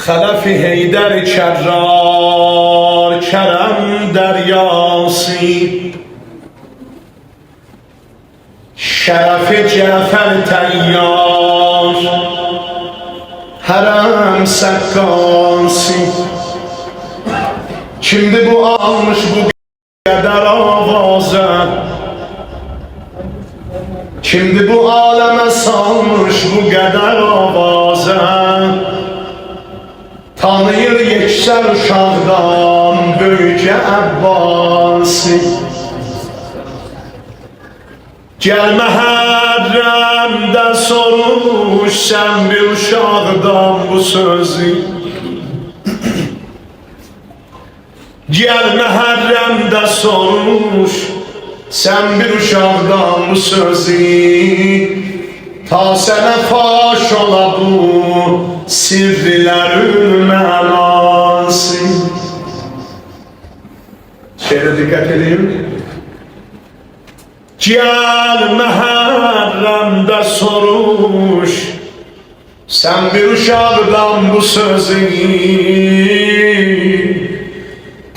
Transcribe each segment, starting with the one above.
Xələfi Heydər Kərrar, Kərəm dəryası, Şərəfi Cəfər Təyyar, Hərəm Səqqasi. Kimdir bu almış bu qədər avazə? Kimdir bu aləmə salmış bu qədər avazə? Tanıyır yeksər uşaqdan böyükə Əbbasi. Gəl Məhərrəmdə soruş sən bir uşaqdan bu sözü. Gəl Məhərrəmdə soruş sən bir uşaqdan bu sözü. Ta sənə faş ola bu sirrilərin mənası. Şeirə diqqət edin. Gəl Məhərrəmdə soruş sən bir uşaqdan bu sözü.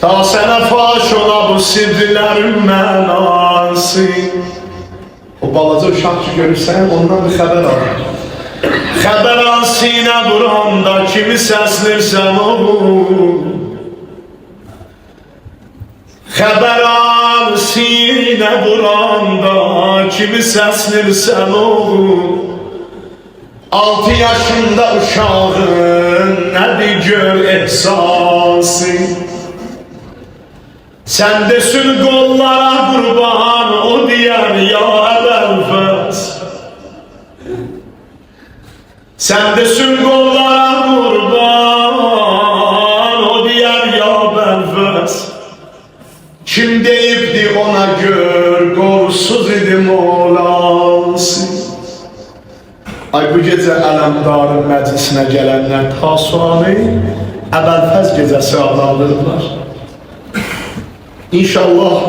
Ta sənə faş ola bu sirrilərin mənası. O balaca uşaq ki görürsən, ondan bir xəbər al. Xəbər al sinə buranda kimi səslirsən o. Xəbər al sinə buranda kimi səslirsən o. 6 yaşında uşağın nədir gör ehsası. Sən desin qollara qurban o deyər ya Əbəlfəz. Sən desin qollara qurban o deyər ya Əbəlfəz. Kim deyibdi ona gör qorsuz idi molası. Ay bu gecə Ələmdarın məclisinə gələnlər Tasuanı Əbəlfəz gecəsi adlandırırlar. İnşallah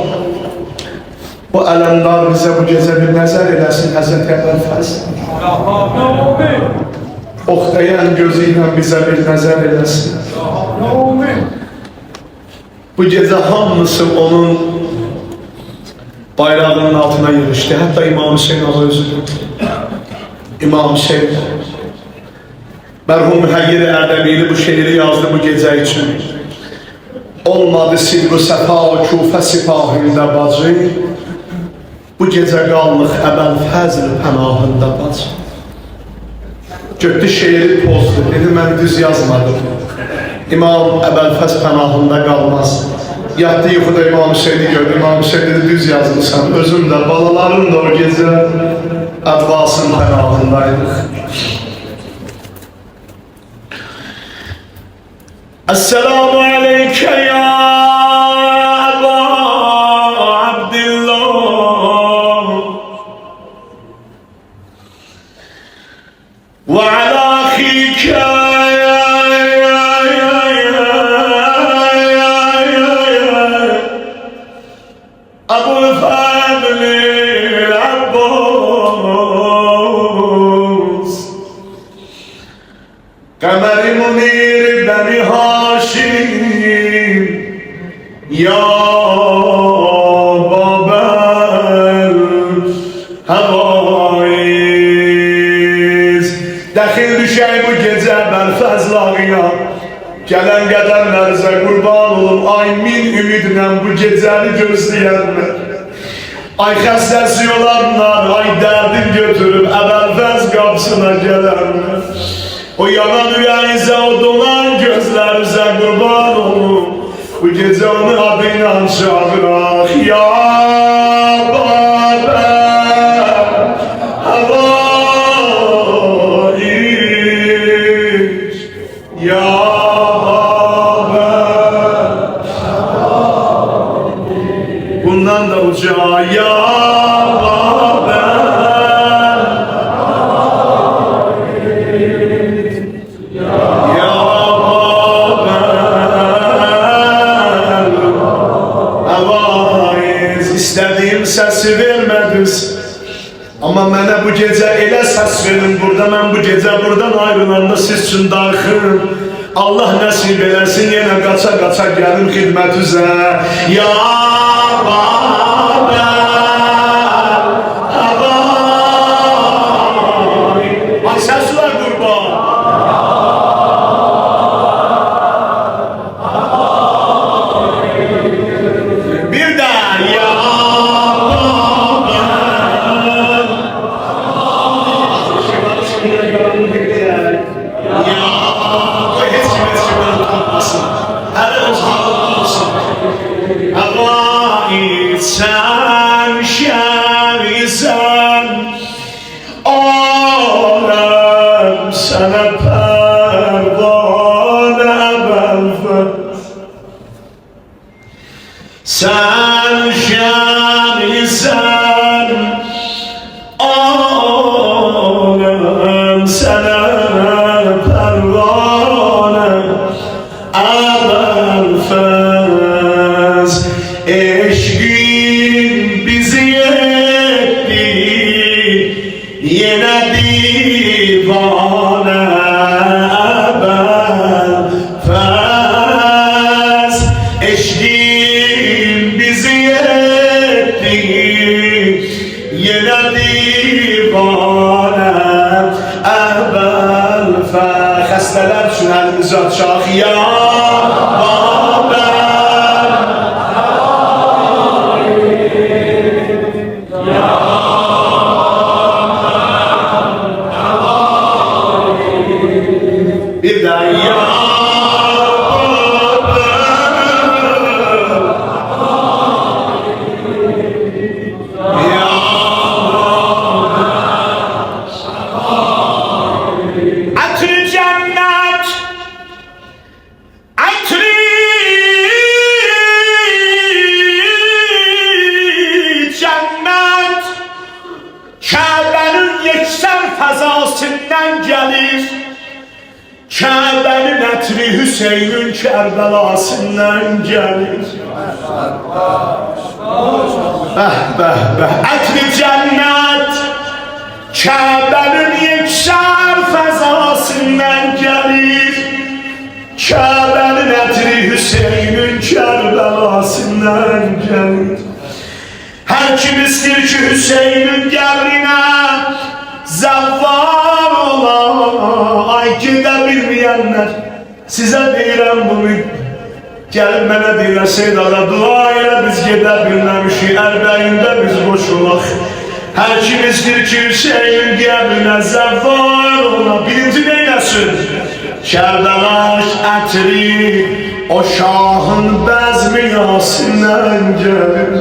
bu Ələmdar bizə bu gecə bir nəzər eləsin Həzrət Əbəlfəz. Oxtayan gözü ilə bizə bir nəzər eləsin. Bu gecə hamısı onun bayrağının altına yığışdı. Hətta İmam Hüseyin ağa özüdür. İmam Hüseyin mərhum Həyyir Ərdəbili bu şeiri yazdı bu gecə üçün. Olmadı silbu səfa o küfə sipahında bacı. Bu gecə qaldıq Əbəlfəzl pənahında bacı. Götdü şeiri pozdu, dedi mən düz yazmadım. İmam Əbəlfəz pənahında qalmaz. Yatdı yuxuda İmam Hüseyni gördü, İmam Hüseyin dedi düz yazmışsan. Özüm də, balalarım da o gecə Əbbasın pənahındaydıq. Esselamu aleyke ya Eba Abdillah ve ala akhike Ebu Fadli Abbas Kamer-i Munir Beni Haşim Ya Babel Havaiz Dəxil düşək bu gecə Bəlfəz lağıya Gələn qədərlərizə qurban olum Ay min ümidlə bu gecəni gözləyənlər Ay xəstəsi olanlar Ay dərdin götürüb Əbəlfəz qapısına gələnlər O yanan ürəyinizə, o dolan gözlərinizə qurban olun. Bu gecə onu adıyla çağıraq. Ya Babel Havaiz Ya Babel Havaiz Bundan da uca Ya səsi vermədiniz. Amma mənə bu gecə elə səs verin burada, mən bu gecə buradan ayrılanda siz üçün darxım. Allah nəsib eləsin, yenə qaça-qaça gəlim xidmətinizə. Ya Rabbi, ay səs var qurban. Bir də ya sen şerizen alem sana pervane belfet sen şerizen alem sana pervane belfet eşkin bizi yetti yine divane belfez eşkin bizi yetti yine divane belfez xəstələr üçün əlimizi açaq ya bir də ya Ətri cənnət Ətri cənnət Kəbənin yeksən fəzasından gəlir Kəbənin ətri Hüseynin Kərbəlasından gəlir Ətri cənnət Kəbənin yeksən fəzasından gəlir Kəbənin ətri Hüseynin Kərbəlasından gəlir Hər kim istir ki Hüseynin qəbrinə zəvvar ola ay gedə bilməyənlər sizə deyirəm bunu gəlib mənə deyirlər Seydara dua elə biz gedə bilməmişik ərbəyində biz boş olaq hər kim istir ki Hüseynin qəbrinə zəvvar ola birinci neyləsin Kərbəlaş ətri o şahın bəzmi yasindən gəlir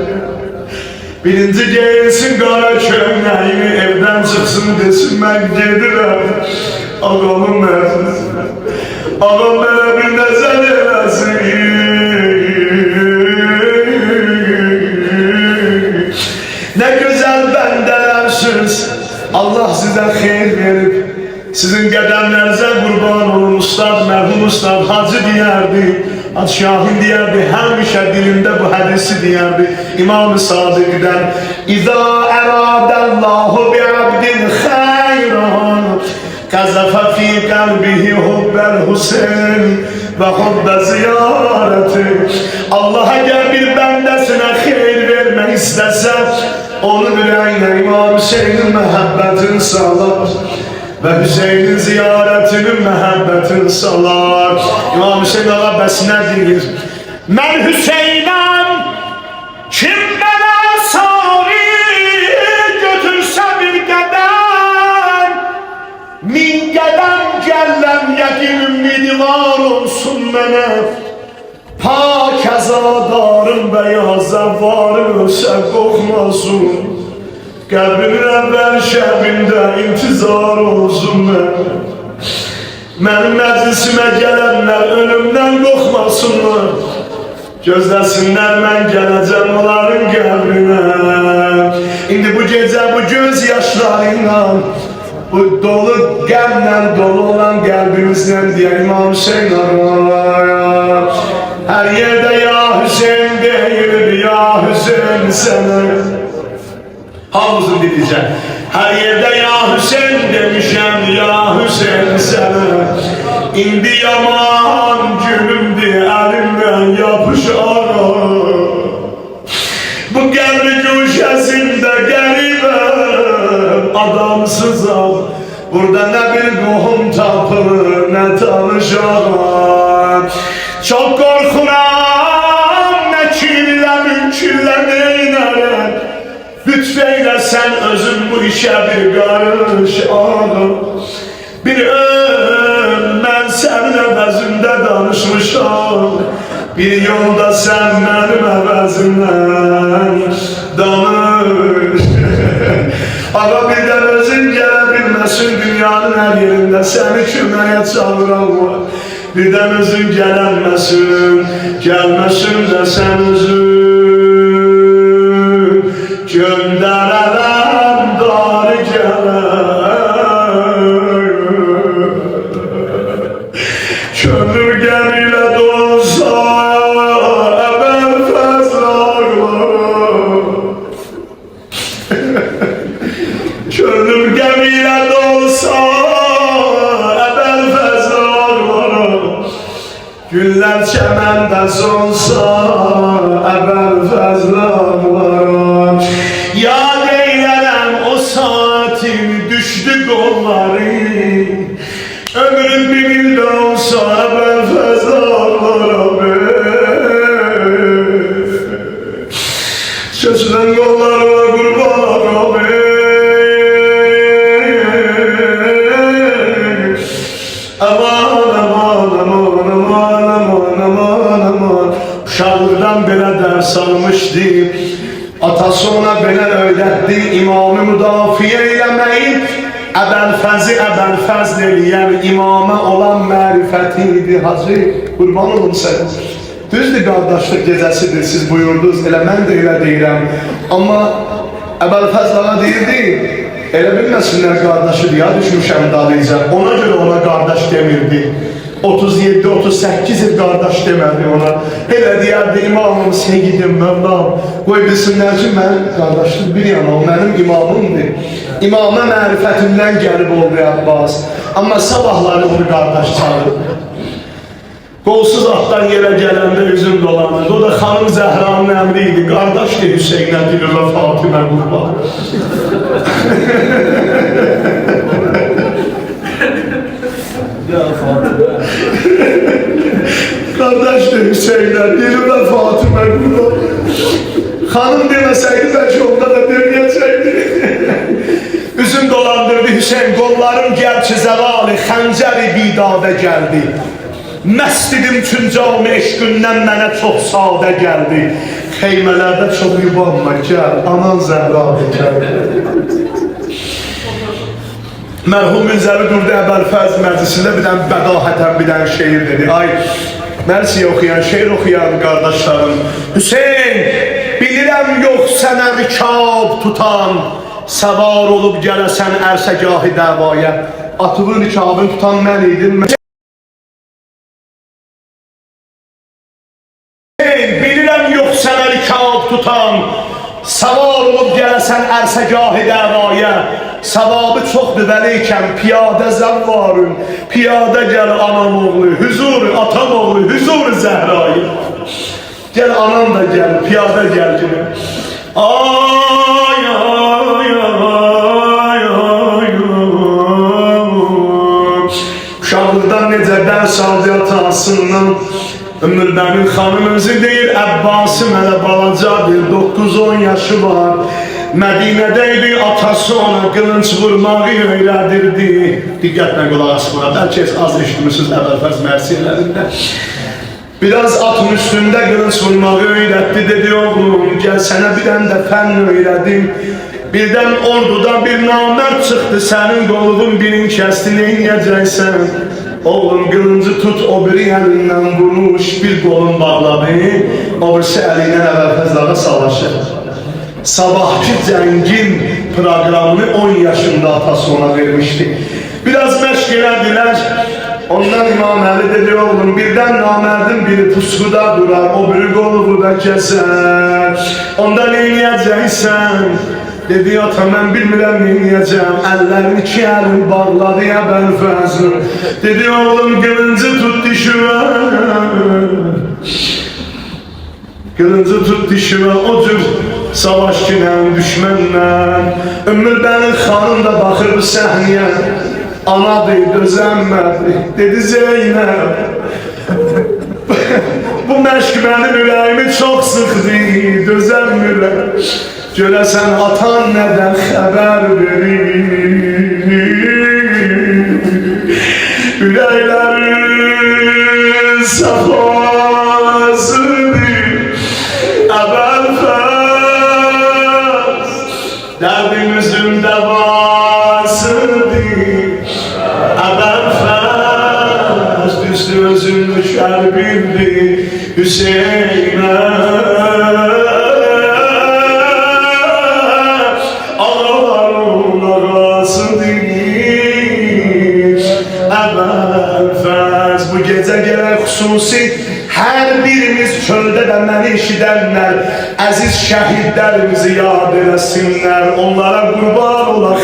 birinci geyinsin qara köynəyini evdən çıxsın desin mən gedirəm ağamın məclisinə ağam mənə bir nəzər eləsin nə gözəl bəndələrsiniz Allah sizə xeyir verib sizin qədəmlərinizə qurban olun ustad mərhum ustad hacı deyərdi Hacı Şahin deyərdi, həmişə dilində bu hədisi deyərdi İmam-ı Sadiqdən İzâ ərādəllahu bi'abdin xeyran Qəzəfə fi qəlbihi hubbəl Hüseyin və hubbə ziyarəti Allah əgər bir bəndəsinə xeyir vermək istəsə onun ürəyinə İmam Hüseynin məhəbbətini salar və Hüseynin ziyarətinin məhəbbətini salar İmam Hüseyin ağa bəs nə deyir mən Hüseynəm kim mənə sari götürsə bir qədəm min qədəm gəlləm yəqin ümidvar olsun mənə pak əzadarım və ya zəvvarım ölsə qorxmasın Qəbrinin əvvəl şəbində intizar olsun Mənim məclisimə gələnlər ölümdən qorxmasınlar Gözləsinlər mən gələcəm onların qəbrinə İndi bu gecə bu göz yaşlarıyla Bu dolu qəmlə dolu olan qəlbimizlə deyək İmam Hüseyin araya Hər yerdə ya Hüseyin deyir ya Hüseyin sənə Hamımızın dileyəcək Hər yerdə ya Hüseyin demişəm ya Hüseyin sənə İndi yaman cansızam. Burada ne bir qohum tapılır, ne tanışağım. Çok korkuram, ne kirlə mümkünlə neynərəm. Lütfeyle sen özün bu işe bir karış ağam. Bir ben senin əvəzində danışmışam. Bir yolda sen benim əvəzimdən danış. Ağa birden özün gələ bilməsin, dünyanın her yerinde seni köməyə çağıran var. Birden özün gələnməsin, gəlməsin də sen özün gönderelem dar gelir. Könül gemiyle dolsa evvel fezlarlar. Könül gemiyle dolsa evvel fezlarlar. Güller çemende sonsa evvel fezlarlar. Ya deylərəm o saatin düşdü qolları. Ömrüm bir ildə olsa mən fəzalara Çözülən qollarına qurbanam Aman aman aman aman aman aman aman Uşaqlıqdan belə dərs almışdım. Atası ona belə öyrətdi, imamı müdafiə eləməyin. Əbəlfəz eləyən imama olan mərifətiydi hacı. Qurban olun sən. Düzdür, qardaşlıq gecəsidir, siz buyurdunuz, elə mən də elə deyirəm. Amma Əbəlfəz bana deyirdi, elə bilməsinlər qardaşıdır, ya düşmüşəm dalayacaq. Ona görə ona qardaş demirdi. 37-38 il qardaş demədi ona. Elə deyərdi, imamım, seyidim, Mövlam. Qoy bilsinlər ki, mən qardaşlıq bir yana, o mənim imamımdır. İmama mərifətimdən gəlib oldu Abbas. Amma sabahları onu qardaş çağırır. Qolsuz atdan yerə gələndə üzüm dolanır. O da xanım Zəhranın əmri idi. Qardaşdır Hüseynə dilir və Fatimə qurban. Kardeşler Hüseyinler, dili ve Fatıma burada. Hanım demeseydi belki onda da demeyecekti. Üzüm dolandırdı Hüseyin, kollarım gerçi zevali, xəncəri bidada geldi. Məst idim tüncam eşqündən mənə çox sadə gəldi. Xeymələrdə çox yubanma, gəl, anan Zəhra gəl. Mərhum Münzəli durdu Əbəlfəz məclisində bir dənə bədahətən bir dənə şeir dedi. Ay, mərsiyə oxuyan, şeir oxuyan qardaşlarım. Hüseyin, bilirəm yox sənə rikab tutan, səvar olub gələsən ərsəgahı dəvaya. Atının rikabını tutan mən idim. Hüseyin, bilirəm yox sənə rikab tutan, səvar olub gələsən ərsəgahı dəvaya. Savabı çoxdur vəleykən piyada zəvvarın, piyada gəl anam oğlu, hüzur atam oğlu, hüzur Zəhrayı. Gəl anam da gəl, piyada gəl günü. Ay ay ay ay uşaqlıqdan necə dərs aldı atasından. Ömür bənim xanım özü deyir, Əbbasım hələ balacadır, 9-10 yaşı var. Mədinədəydi, atası ona qılınç vurmağı öyrədirdi. Diqqətlə qulaq asmağa, bəlkə az eşitmişsiniz Əbəlfəz mərsiyələrində. Biraz atın üstündə qılınç vurmağı öyrətdi, dedi oğlum, gəl sənə bir dənə də fənn öyrədim. Birdən orduda bir namərd çıxdı, sənin qolun birini kəsdi, neynəyəcəksən? Oğlum qılıncı tut, o biri əlindən vurmuş, bir qolun bağladı, o birisi əlindən Əbəlfəzlərə savaşır. Sabahki cəngin proqramını 10 yaşında atası ona vermişdi. Biraz məşq elədilər. Ondan İmam Əli dedi oğlum, birdən namərdin biri pusuda durar, o biri qolu da kəsər. Onda neynəyəcəksən? Dedi ata, mən bilmirəm neynəyəcəm. Əllərini iki əlin bağladı ya Əbəlfəzl. Dedi oğlum, qılıncı tut dişimə. Qılıncı tut dişimə, o cür savaş günən düşməndən. Ömür bənin xanım da baxır bu səhnəyə. Anadır, dözənmədi, dedi Zeynəb. Bu məşq mənim ürəyimi çox sıxdı, dözənmirəm. Görəsən atan nədən xəbər verir. Ürəklərin safasıdır, əvvəlfəz dərdimizin dəvasıdır. Əvvəlfəz düşdü özünü şərbildi Hüseynə. Bu gecə gələn xüsusi hər birimiz çöldə də məni eşidənlər əziz şəhidlərimizi yad eləsinlər, onlara qurban olaq.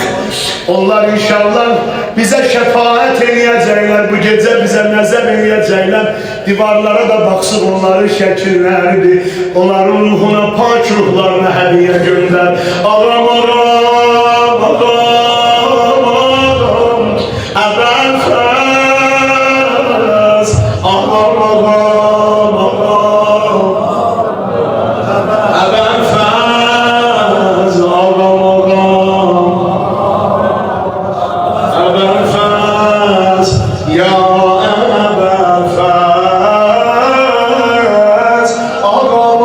Onlar inşallah bizə şəfaət eləyəcəklər, bu gecə bizə nəzər eləyəcəklər. Divarlara da baxsın onların şəkilləridir, onların ruhuna, pak ruhlarına hədiyə göndər. Ağam, ağam, ağam, ağam, əvvəlfəz, ağam, ağam, ağam, əvvəlfəz, ağam, ağam, əvvəlfəz, ya əvvəlfəz, ağam, ağam, ağam.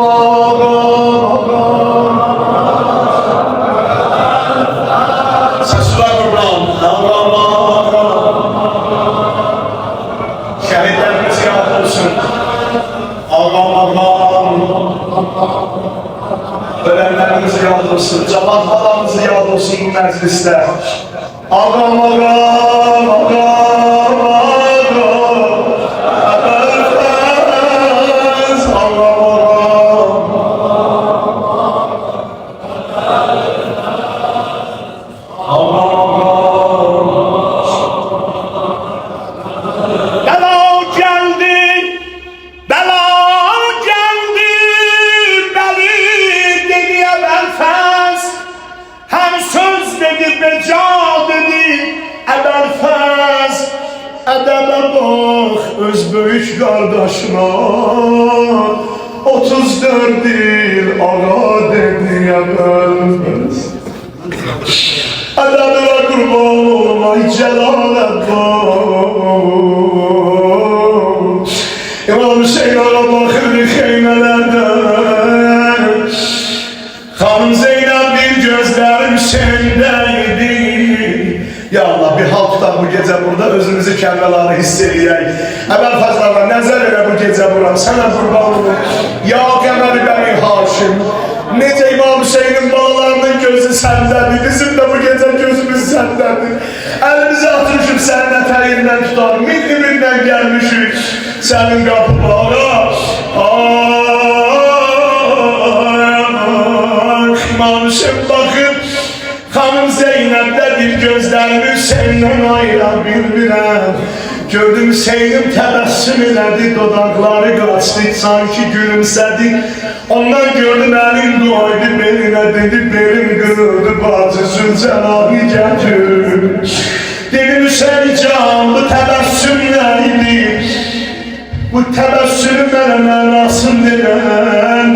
Səslər qurban, ağam, ağam. Şəhidlərimiz yad olsun. Ağam, ağam. Ölənlərimiz yad olsun. Cavan halamız yad olsun bu məclisdə. Ağam, ağam, ağam, ağam. Əvvəlfəz, ağam, ağam. Ağam, Bela geldi, bela geldi, beli dedi Əbəlfəz. Hem söz dedi, beca dedi Əbəlfəz. Ədəbə bax, öz böyük qardaşına 34 il ağa dedi Əbəlfəz. Ədəbə qurban olmay cəlalət var. İmam Hüseyin ağa baxırdı xeymələrdən. Xanım Zeynəb bir gözlərim səndəydi. Ya Allah, bir hal tutar bu gecə burada, özümüzü kəlmələri hiss eləyək. Əbəlfəzlərlə nəzər elə bu gecə bura, sənə qurban olun. Ya Qəməli bəy Haşim, necə İmam Hüseynin balalarının gözü səndədir, bizim də bu gecə gözümüz səndədir. Əlimizi atmışıq sənin ətəyindən tutar, millindən gəlmişik sənin qapılara. İmam Hüseyin baxıb, xanım Zeynəbdə bir gözlərimi Hüseyndən ayıran bilmirəm. Gördüm Hüseynim təbəssüm elədi, dodaqları qaçdı, sanki gülümsədi. Ondan gördüm əlim duaydı belinə, dedi belim qırıldı, bacı Zülcəlalı gətir. Dedim Hüseyin can, bu təbəssüm nəydi? Bu təbəssümü mənə mənasın deyən.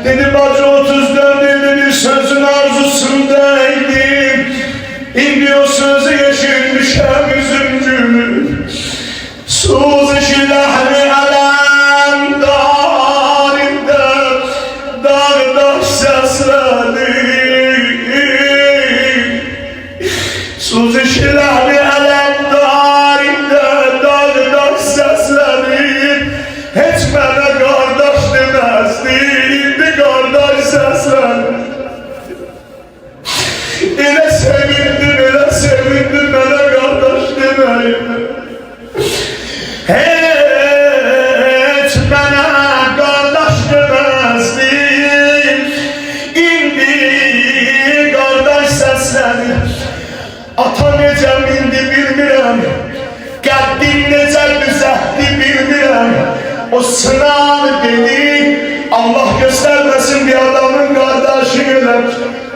Dedi bacı 34 ildir bir sözün arzusundaydı. İndi o sözü yeşilmişəm üzüm gülü. Suz-i ləhmi ələm darində, dağdaş səslədi. Suz-i ləhmi ələm darində, dağdaş səslədi. Heç mənə qardaş deməzdi, indi qardaş səslədi. Elə sevindim mənə qardaş deməyim. Heç mənə qardaş deməzdin, indi qardaş səslənir. Ata necə mindi bilmirəm, qəddin necə düzəltdi bilmirəm. O sınav dedi, Allah göstərməsin bir adamın qardaş kardeşim,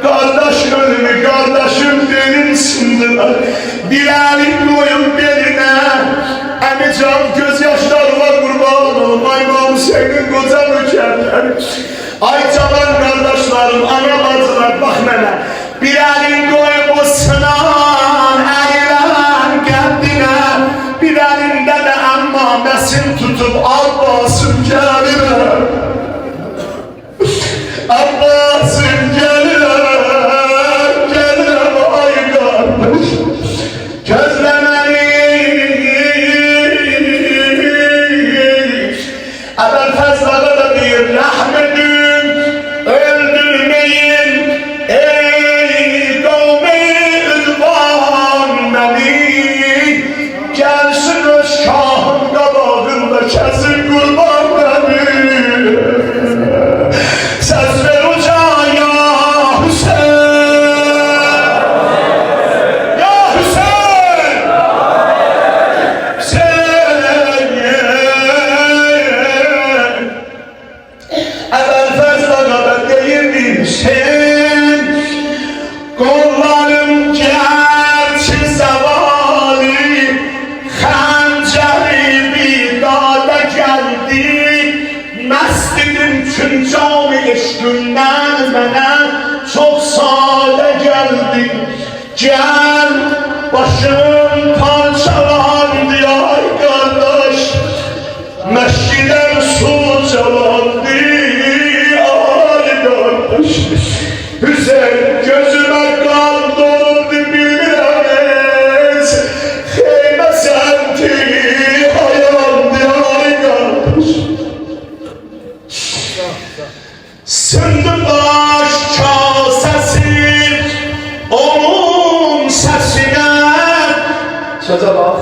kardeş ölümü kardeşim derin sındılar. Bir elin koyup beline, Əmican gözyaşlarına kurban olum. Ay Hüseynin koca nökerler. Ay cavan kardeşlerim, ana bacılar bak mənə. Bir elin koyup o sınan eğilen kendine. Bir elinde de emmamesin tutup Abbas'ın geline. Abbas'ın geline, geline ay kardeş. Gözlemeni Ebel Fezla'da da bir rahmetin öldürmeyin ey kavmi ülvan beni. Gelsin öz şahın kabağında kesin kurban beni. Ses ver uca ya Hüseyin, ya Hüseyin, Hüseyin. Ebel Fezla'da ben değilim Hüseyin. Kollarım gerçi zavali, xəncəri vidada geldi. Mescidin tüm cami eşkünden mənə çok sade geldi. Gel başım parçalandı ay kardeş, mesciden su çalandı ay kardeş. Hüseyin gözüme kan doldu biliriz, Xeymə semti hayandı ay kardeş. Söndü baş kasesi onun sesine. Söze bak.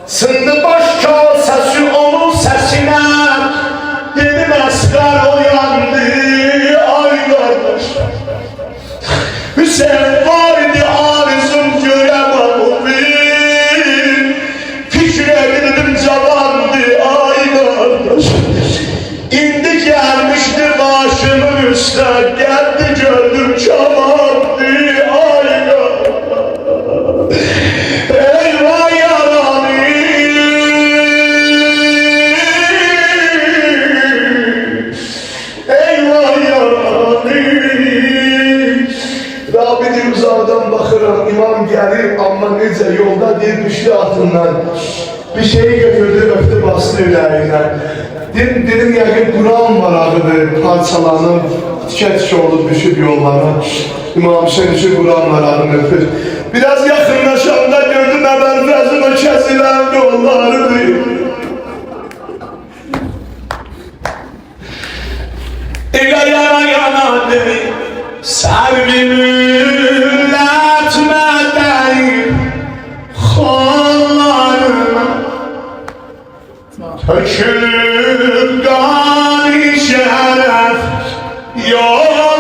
Söndü baş kasesi onun sesine. Dedim asgar uyandı ay kardeş. Hüseyin vardı arzum göremem o bir. Fikredim cavandı ay kardeş. İndi gelmişti başımın üstüne, geldi gördüm çamandı ay kardeş. Eyvah yalanı, eyvah yalanı. Rabidi uzaqdan baxıram, imam gelir ama nece yolda deyil düştü altından. Bir şeyi götürdü, öptü bastı ürəyinə. Dedim yəqin Quran var ağıdır, parçalanıb, tikə-tikə olub düşüb yollara. İmam Hüseyin üçün Quran var ağını öpür. Biraz yaxınlaşanda gördüm Əbəl Fəzl o kəsilən yollarıdır. Elə yana yanadır, sərvi millət mədəyi xallarına. Tökülüb qani şərəf yol